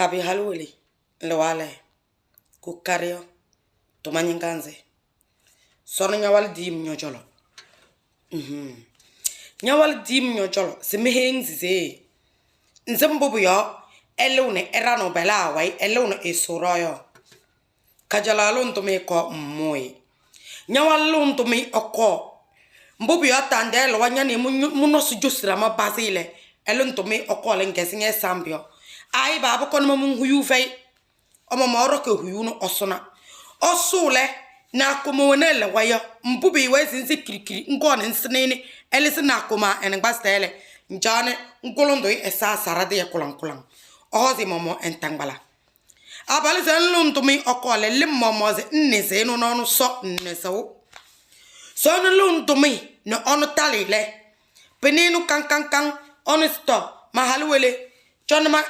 kabi halweli lewale kukario tumanyikanze sono nyawal dim nyojolo nyawal dim nyojolo semehengzize nzembubu yo elune erano bela wai elune esoroyo kajala luntumi ko moi nyawal luntumi oko mbubu yo tandelo wanyani munosu jusira ma basile eluntumi oko lengesinge sambio ai baba kon mamun huyu fay omo moro ke huyu no osona osule na komonele wayo mbubi wezinzi kirikiri ngone nsnene elisi na koma engbastele njane ngolondo esa sarade ya kulankulan ozi momo entangbala abali zen luntumi okole limmomoze nneze no no so nneso so no luntumi no ono talile peninu kan onu sto mahalwele chonma